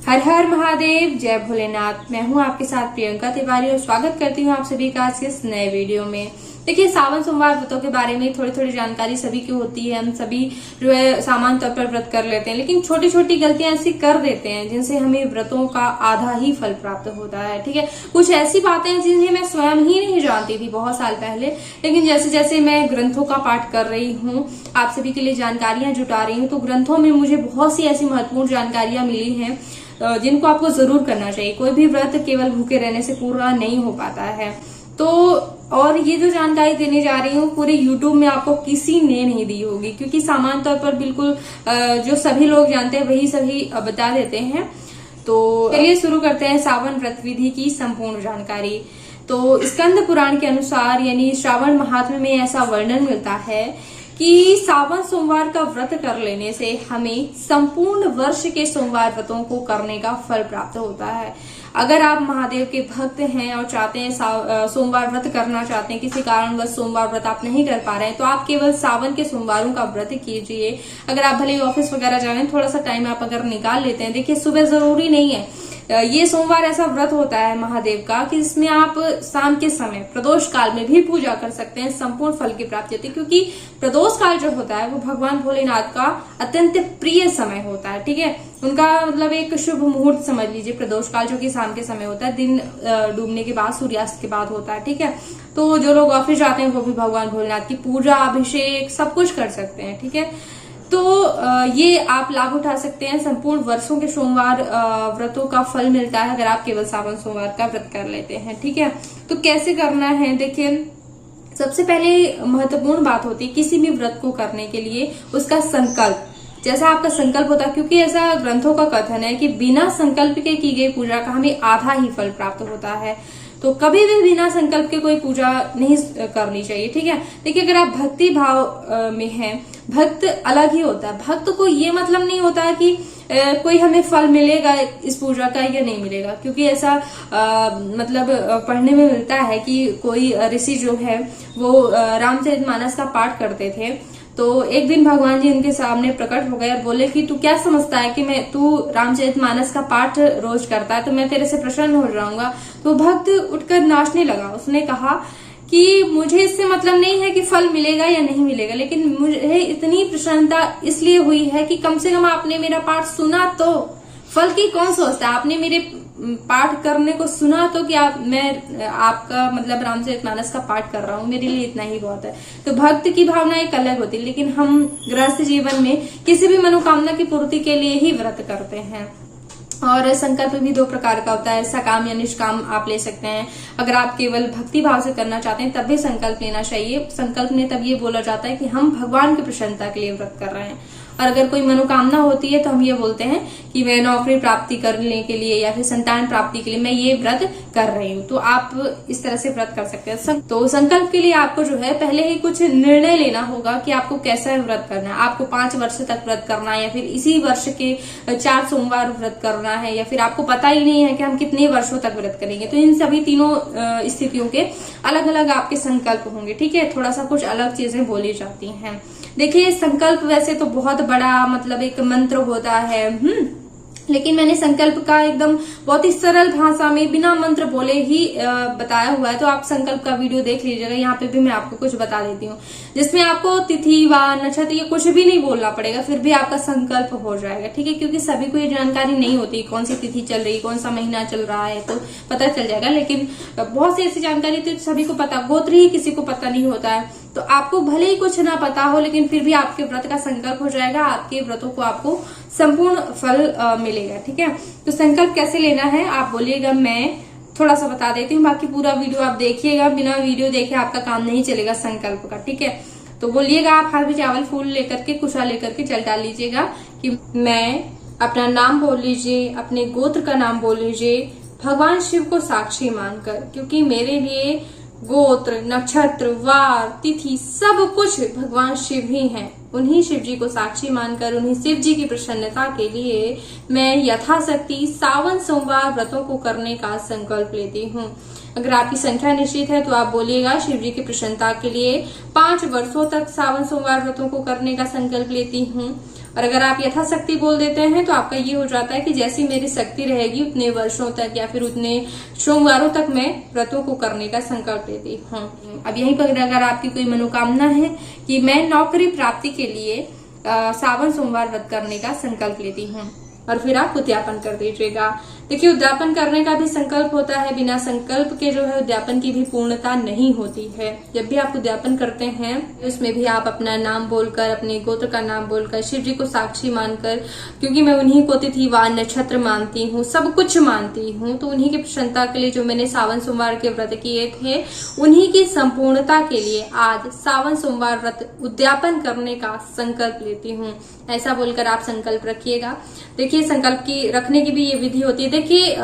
हर हर महादेव, जय भोलेनाथ। मैं हूं आपके साथ प्रियंका तिवारी और स्वागत करती हूं आप सभी का आज के इस नए वीडियो में। देखिए, सावन सोमवार व्रतों के बारे में थोड़ी थोड़ी जानकारी सभी की होती है। हम सभी जो है सामान्य तौर पर व्रत कर लेते हैं, लेकिन छोटी छोटी गलतियां ऐसी कर देते हैं जिनसे हमें व्रतों का आधा ही फल प्राप्त होता है। ठीक है, कुछ ऐसी बातें हैं जिन्हें मैं स्वयं ही नहीं जानती थी बहुत साल पहले, लेकिन जैसे जैसे मैं ग्रंथों का पाठ कर रही हूँ, आप सभी के लिए जानकारियां जुटा रही हूँ, तो ग्रंथों में मुझे बहुत सी ऐसी महत्वपूर्ण जानकारियां मिली हैं जिनको आपको जरूर करना चाहिए। कोई भी व्रत केवल भूखे रहने से पूरा नहीं हो पाता है। तो और ये जो जानकारी देने जा रही हूँ पूरे YouTube में आपको किसी ने नहीं दी होगी, क्योंकि सामान्य तौर पर बिल्कुल जो सभी लोग जानते हैं वही सभी बता देते हैं। तो चलिए शुरू करते हैं सावन व्रत विधि की संपूर्ण जानकारी। तो स्कंद पुराण के अनुसार यानी श्रावण महात्म्य में ऐसा वर्णन मिलता है कि सावन सोमवार का व्रत कर लेने से हमें संपूर्ण वर्ष के सोमवार व्रतों को करने का फल प्राप्त होता है। अगर आप महादेव के भक्त हैं और चाहते हैं सोमवार व्रत करना चाहते हैं, किसी कारणवश सोमवार व्रत आप नहीं कर पा रहे हैं, तो आप केवल सावन के सोमवारों का व्रत कीजिए। अगर आप भले ही ऑफिस वगैरह जा रहे हैं, थोड़ा सा टाइम आप अगर निकाल लेते हैं, देखिए सुबह जरूरी नहीं है, ये सोमवार ऐसा व्रत होता है महादेव का कि इसमें आप शाम के समय प्रदोष काल में भी पूजा कर सकते हैं, संपूर्ण फल की प्राप्ति होती है। क्योंकि प्रदोष काल जो होता है वो भगवान भोलेनाथ का अत्यंत प्रिय समय होता है। ठीक है, उनका मतलब एक शुभ मुहूर्त समझ लीजिए प्रदोष काल, जो कि शाम के समय होता है, दिन डूबने के बाद, सूर्यास्त के बाद होता है। ठीक है, तो जो लोग ऑफिस जाते हैं वो भी भगवान भोलेनाथ की पूजा, अभिषेक सब कुछ कर सकते हैं। ठीक है, तो ये आप लाभ उठा सकते हैं। संपूर्ण वर्षों के सोमवार व्रतों का फल मिलता है अगर आप केवल सावन सोमवार का व्रत कर लेते हैं। ठीक है, तो कैसे करना है, देखिए सबसे पहले महत्वपूर्ण बात होती है किसी भी व्रत को करने के लिए उसका संकल्प। जैसा आपका संकल्प होता है, क्योंकि ऐसा ग्रंथों का कथन है कि बिना संकल्प के की गई पूजा का हमें आधा ही फल प्राप्त होता है। तो कभी भी बिना संकल्प के कोई पूजा नहीं करनी चाहिए। ठीक है, देखिए अगर आप भक्ति भाव में हैं, भक्त अलग ही होता है। भक्त को ये मतलब नहीं होता है कि कोई हमें फल मिलेगा इस पूजा का या नहीं मिलेगा, क्योंकि ऐसा मतलब पढ़ने में मिलता है कि कोई ऋषि जो है वो रामचरितमानस का पाठ करते थे। तो एक दिन भगवान जी उनके सामने प्रकट हो गए और बोले कि तू क्या समझता है कि तू रामचरितमानस का पाठ रोज करता है तो मैं तेरे से प्रसन्न हो जाऊंगा। तो भक्त उठकर नाचने लगा। उसने कहा कि मुझे इससे मतलब नहीं है कि फल मिलेगा या नहीं मिलेगा, लेकिन मुझे इतनी प्रसन्नता इसलिए हुई है कि कम से कम आपने मेरा पाठ सुना। तो फल की कौन सोचता है, आपने मेरे पाठ करने को सुना तो कि मैं आपका मतलब रामचरितमानस का पाठ कर रहा हूँ, मेरे लिए इतना ही बहुत है। तो भक्त की भावना एक अलग होती है, लेकिन हम गृहस्थ जीवन में किसी भी मनोकामना की पूर्ति के लिए ही व्रत करते हैं। और संकल्प भी दो प्रकार का होता है, सकाम या निष्काम आप ले सकते हैं। अगर आप केवल भक्ति भाव से करना चाहते हैं तब भी संकल्प लेना चाहिए। संकल्प में तब ये बोला जाता है कि हम भगवान की प्रसन्नता के लिए व्रत कर रहे हैं। और अगर कोई मनोकामना होती है तो हम ये बोलते हैं कि मैं नौकरी प्राप्ति करने के लिए या फिर संतान प्राप्ति के लिए मैं ये व्रत कर रही हूँ। तो आप इस तरह से व्रत कर सकते हैं। तो संकल्प के लिए आपको जो है पहले ही कुछ निर्णय लेना होगा कि आपको कैसा व्रत करना है। आपको 5 वर्ष तक व्रत करना है या फिर इसी वर्ष के 4 सोमवार व्रत करना है, या फिर आपको पता ही नहीं है कि हम कितने वर्षों तक व्रत करेंगे। तो इन सभी तीनों स्थितियों के अलग अलग आपके संकल्प होंगे। ठीक है, थोड़ा सा कुछ अलग चीजें बोली जाती हैं। देखिए, संकल्प वैसे तो बहुत बड़ा मतलब एक मंत्र होता है, लेकिन मैंने संकल्प का एकदम बहुत ही सरल भाषा में बिना मंत्र बोले ही बताया हुआ है। तो आप संकल्प का वीडियो देख लीजिएगा, यहाँ पे भी मैं आपको कुछ बता देती हूँ, जिसमें आपको तिथि वार नक्षत्र ये कुछ भी नहीं बोलना पड़ेगा, फिर भी आपका संकल्प हो जाएगा। ठीक है, क्योंकि सभी को ये जानकारी नहीं होती कौन सी तिथि चल रही, कौन सा महीना चल रहा है, तो पता चल जाएगा। लेकिन बहुत सी ऐसी जानकारी तो सभी को पता, गोत्र ही किसी को पता नहीं होता है। तो आपको भले ही कुछ ना पता हो, लेकिन फिर भी आपके व्रत का संकल्प हो जाएगा, आपके व्रतों को आपको संपूर्ण फल मिलेगा। ठीक है, तो संकल्प कैसे लेना है आप बोलिएगा, मैं थोड़ा सा बता देती हूँ, बाकी पूरा वीडियो आप देखिएगा। बिना वीडियो देखे आपका काम नहीं चलेगा संकल्प का। ठीक है, तो बोलिएगा, आप हाथ में चावल फूल लेकर के कुशा लेकर के जल डाल लीजिएगा कि मैं, अपना नाम बोल लीजिए, अपने गोत्र का नाम बोल लीजिए, भगवान शिव को साक्षी मानकर, क्योंकि मेरे लिए गोत्र नक्षत्र वार तिथि सब कुछ भगवान शिव ही हैं। उन्हीं शिव जी को साक्षी मानकर, उन्हीं शिव जी की प्रसन्नता के लिए मैं यथाशक्ति सावन सोमवार व्रतों को करने का संकल्प लेती हूँ। अगर आपकी संख्या निश्चित है तो आप बोलिएगा, शिव जी की प्रसन्नता के लिए 5 वर्षों तक सावन सोमवार व्रतों को करने का संकल्प लेती हूँ। और अगर आप यथाशक्ति बोल देते हैं तो आपका ये हो जाता है कि जैसी मेरी शक्ति रहेगी उतने वर्षों तक या फिर उतने सोमवारों तक मैं व्रतों को करने का संकल्प लेती हूँ। अब यहीं पर अगर आपकी कोई मनोकामना है कि मैं नौकरी प्राप्ति के लिए सावन सोमवार व्रत करने का संकल्प लेती हूँ, और फिर आप उद्यापन कर दीजिएगा। देखिए, उद्यापन करने का भी संकल्प होता है, बिना संकल्प के जो है उद्यापन की भी पूर्णता नहीं होती है। जब भी आप उद्यापन करते हैं उसमें भी आप अपना नाम बोलकर, अपने गोत्र का नाम बोलकर, शिव जी को साक्षी मानकर, क्योंकि मैं उन्हीं को तिथिवार नक्षत्र मानती हूँ, सब कुछ मानती हूँ, तो उन्हीं की प्रसन्नता के लिए जो मैंने सावन सोमवार के व्रत किए थे उन्हीं की संपूर्णता के लिए आज सावन सोमवार व्रत उद्यापन करने का संकल्प लेती हूँ। ऐसा बोलकर आप संकल्प रखिएगा। देखिए, संकल्प की रखने की भी ये विधि होती है। देखिए,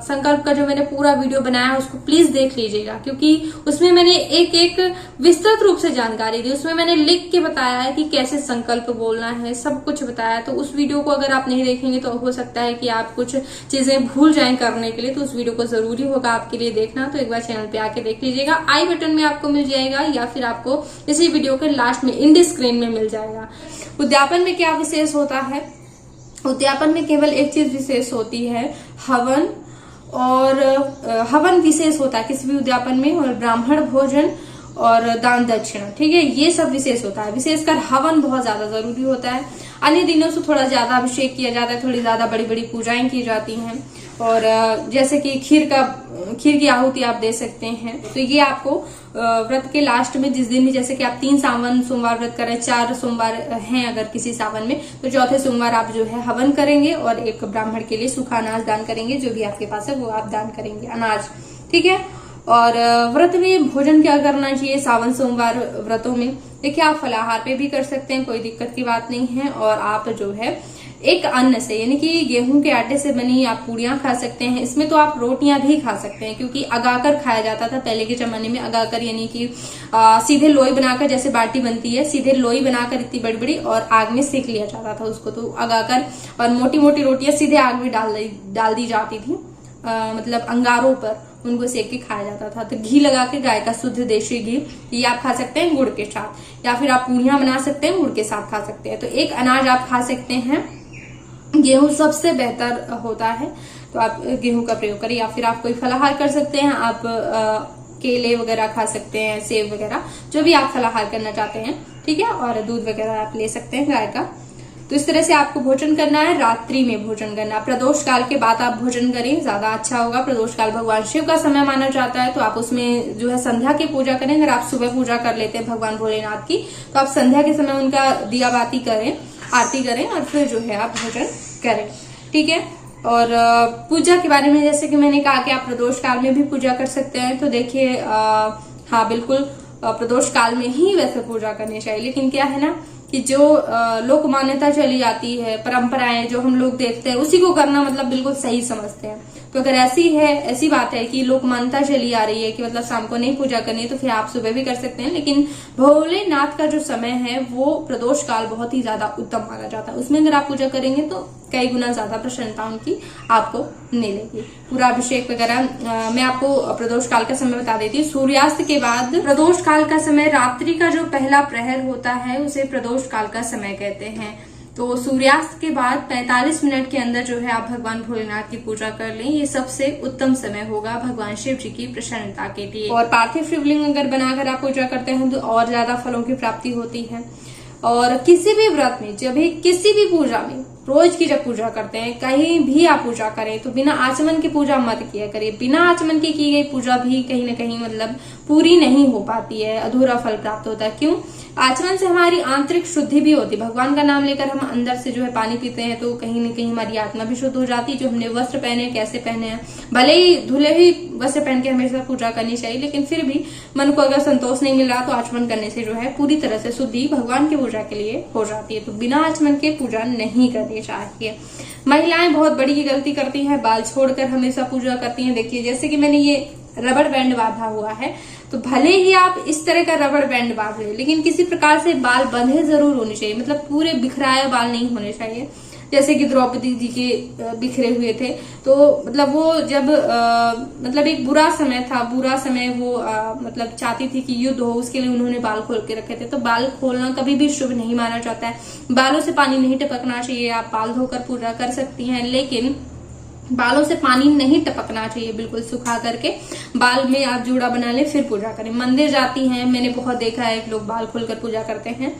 संकल्प का जो मैंने पूरा वीडियो बनाया है उसको प्लीज देख लीजिएगा, क्योंकि उसमें मैंने एक एक विस्तृत रूप से जानकारी दी। उसमें मैंने लिख के बताया है कि कैसे संकल्प बोलना है, सब कुछ बताया। तो उस वीडियो को अगर आप नहीं देखेंगे तो हो सकता है कि आप कुछ चीजें भूल जाएं करने के लिए, तो उस वीडियो को जरूरी होगा आपके लिए देखना। तो एक बार चैनल पे आके देख लीजिएगा, आई बटन में आपको मिल जाएगा या फिर आपको इसी वीडियो के लास्ट में इंड स्क्रीन में मिल जाएगा। उद्यापन में क्या विशेष होता है? उद्यापन में केवल एक चीज विशेष होती है, हवन। और हवन विशेष होता है किसी भी उद्यापन में, और ब्राह्मण भोजन और दान दक्षिणा, ठीक है, ये सब विशेष होता है। विशेषकर हवन बहुत ज्यादा जरूरी होता है। अन्य दिनों से थोड़ा ज्यादा अभिषेक किया जाता है, थोड़ी ज्यादा बड़ी बड़ी पूजाएं की जाती हैं, और जैसे कि खीर की आहुति आप दे सकते हैं। तो ये आपको व्रत के लास्ट में, जिस दिन भी, जैसे कि आप 3 सावन सोमवार व्रत करें, 4 सोमवार हैं अगर किसी सावन में, तो चौथे सोमवार आप जो है हवन करेंगे और एक ब्राह्मण के लिए सूखा अनाज दान करेंगे। जो भी आपके पास है वो आप दान करेंगे, अनाज, ठीक है। और व्रत में भोजन क्या करना चाहिए सावन सोमवार व्रतों में? देखिए, आप फलाहार पे भी कर सकते हैं, कोई दिक्कत की बात नहीं है। और आप जो है एक अन्न से, यानी कि गेहूं के आटे से बनी आप पूड़ियां खा सकते हैं। इसमें तो आप रोटियां भी खा सकते हैं, क्योंकि अगाकर खाया जाता था पहले के जमाने में। अगाकर यानी कि सीधे लोई बनाकर, जैसे बाटी बनती है, सीधे लोई बनाकर इतनी बड़ी बड़ी और आग में सेक लिया जाता था उसको, तो अगाकर। और मोटी मोटी रोटियां सीधे आग में डाल दी जाती थी, मतलब अंगारों पर उनको सेक के खाया जाता था। तो घी लगा के, गाय का शुद्ध देशी घी, ये आप खा सकते हैं गुड़ के साथ, या फिर आप पूड़ियां बना सकते हैं गुड़ के साथ खा सकते हैं। तो एक अनाज आप खा सकते हैं। गेहूं सबसे बेहतर होता है, तो आप गेहूं का प्रयोग करें। या फिर आप कोई फलाहार कर सकते हैं, आप केले वगैरह खा सकते हैं, सेब वगैरह, जो भी आप फलाहार करना चाहते हैं, ठीक है। और दूध वगैरह आप ले सकते हैं गाय का। तो इस तरह से आपको भोजन करना है। रात्रि में भोजन करना, प्रदोष काल के बाद आप भोजन करें, ज्यादा अच्छा होगा। प्रदोष काल भगवान शिव का समय माना जाता है, तो आप उसमें जो है संध्या की पूजा करें। अगर आप सुबह पूजा कर लेते हैं भगवान भोलेनाथ की, तो आप संध्या के समय उनका दिया बाती करें, आरती करें, और फिर जो है आप भोजन करें, ठीक है। और पूजा के बारे में, जैसे कि मैंने कहा कि आप प्रदोष काल में भी पूजा कर सकते हैं। तो देखिए, हाँ बिल्कुल, प्रदोष काल में ही वैसे पूजा करनी चाहिए। लेकिन क्या है ना कि जो लोक मान्यता चली आती है, परंपराएं जो हम लोग देखते हैं, उसी को करना मतलब बिल्कुल सही समझते हैं। तो अगर ऐसी बात है कि लोक मान्यता चली आ रही है कि मतलब शाम को नहीं पूजा करनी है, तो फिर आप सुबह भी कर सकते हैं। लेकिन भोलेनाथ का जो समय है वो प्रदोष काल बहुत ही ज्यादा उत्तम माना जाता है। उसमें अगर आप पूजा करेंगे तो कई गुना ज्यादा प्रसन्नता उनकी आपको मिलेगी। पूरा अभिषेक वगैरह मैं आपको प्रदोष काल का समय बता देती हूँ। सूर्यास्त के बाद प्रदोष काल का समय, रात्रि का जो पहला प्रहर होता है उसे प्रदोष काल का समय कहते हैं। तो सूर्यास्त के बाद 45 मिनट के अंदर जो है आप भगवान भोलेनाथ की पूजा कर लें, ये सबसे उत्तम समय होगा भगवान शिव जी की प्रसन्नता के लिए। और पार्थिव शिवलिंग अगर बनाकर आप पूजा करते हैं तो और ज्यादा फलों की प्राप्ति होती है। और किसी भी व्रत में, जब भी किसी भी पूजा में, रोज की जब पूजा करते हैं, कहीं भी आप पूजा करें तो बिना आचमन की पूजा मत किया करिए। बिना आचमन की गई पूजा भी कहीं न कहीं मतलब पूरी नहीं हो पाती है, अधूरा फल प्राप्त होता है। क्यों? आचमन से हमारी आंतरिक शुद्धि भी होती है। भगवान का नाम लेकर हम अंदर से जो है पानी पीते हैं तो कहीं न कहीं हमारी आत्मा भी शुद्ध हो जाती है। जो हमने वस्त्र पहने, कैसे पहने हैं, भले ही धुले ही वस्त्र पहन के हमेशा पूजा करनी चाहिए, लेकिन फिर भी मन को अगर संतोष नहीं मिल रहा तो आचमन करने से जो है पूरी तरह से शुद्धि भगवान की पूजा के लिए हो जाती है। तो बिना आचमन के पूजा नहीं करनी चाहिए। महिलाएं बहुत बड़ी गलती करती हैं, बाल छोड़कर हमेशा पूजा करती हैं। देखिए, जैसे कि मैंने ये रबड़ बैंड बांधा हुआ है, तो भले ही आप इस तरह का रबड़ बैंड बांध लें, लेकिन किसी प्रकार से बाल बंधे जरूर होने चाहिए। मतलब पूरे बिखराए बाल नहीं होने चाहिए। जैसे कि द्रौपदी जी के बिखरे हुए थे। तो मतलब वो जब मतलब एक बुरा समय था, बुरा समय वो मतलब चाहती थी कि युद्ध हो, उसके लिए उन्होंने बाल खोल के रखे थे। तो बाल खोलना कभी भी शुभ नहीं माना जाता है। बालों से पानी नहीं टपकना चाहिए। आप बाल धोकर पूजा कर सकती हैं, लेकिन बालों से पानी नहीं टपकना चाहिए। बिल्कुल सुखा करके बाल में आप जूड़ा बना ले फिर पूजा करें। मंदिर जाती हैं, मैंने बहुत देखा है लोग बाल खोलकर पूजा करते हैं,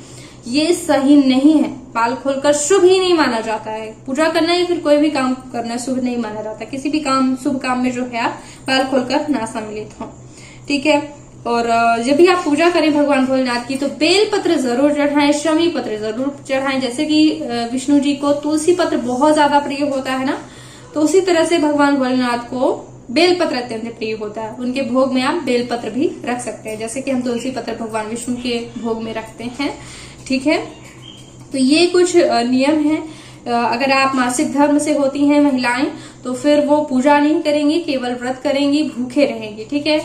ये सही नहीं है। बाल खोलकर शुभ ही नहीं माना जाता है। पूजा करना या फिर कोई भी काम करना शुभ नहीं माना जाता। किसी भी काम शुभ काम में जो है आप बाल खोलकर ना सम्मिलित हो, ठीक है। और जब भी आप पूजा करें भगवान भोलेनाथ की तो बेल पत्र जरूर चढ़ाएं, शमी पत्र जरूर चढ़ाएं। जैसे कि विष्णु जी को तुलसी पत्र बहुत ज्यादा प्रिय होता है ना, तो उसी तरह से भगवान भोलेनाथ को बेलपत्र अत्यंत प्रिय होता है। उनके भोग में आप बेलपत्र भी रख सकते हैं, जैसे कि हम तुलसी पत्र भगवान विष्णु के भोग में रखते हैं, ठीक है। तो ये कुछ नियम है। अगर आप मासिक धर्म से होती हैं महिलाएं तो फिर वो पूजा नहीं करेंगी, केवल व्रत करेंगी, भूखे रहेंगी, ठीक है।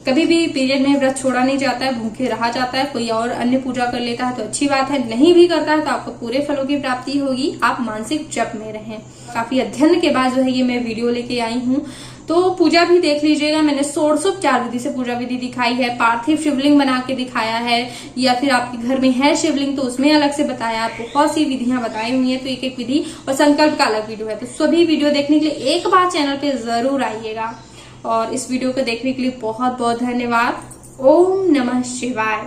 कभी भी पीरियड में व्रत छोड़ा नहीं जाता है, भूखे रहा जाता है। कोई और अन्य पूजा कर लेता है तो अच्छी बात है, नहीं भी करता है तो आपको पूरे फलों की प्राप्ति होगी। आप मानसिक जप में रहें। काफी अध्ययन के बाद जो है ये मैं वीडियो लेके आई हूँ। तो पूजा भी देख लीजिएगा, मैंने षोडशोपचार विधि से पूजा विधि दिखाई है, पार्थिव शिवलिंग बना के दिखाया है, या फिर आपके घर में है शिवलिंग तो उसमें अलग से बताया। बहुत सी विधियां बताई हुई है, तो एक एक विधि और संकल्प का अलग वीडियो है। तो सभी वीडियो देखने के लिए एक बार चैनल पे जरूर आइएगा। और इस वीडियो को देखने के लिए बहुत बहुत धन्यवाद। ओम नमः शिवाय।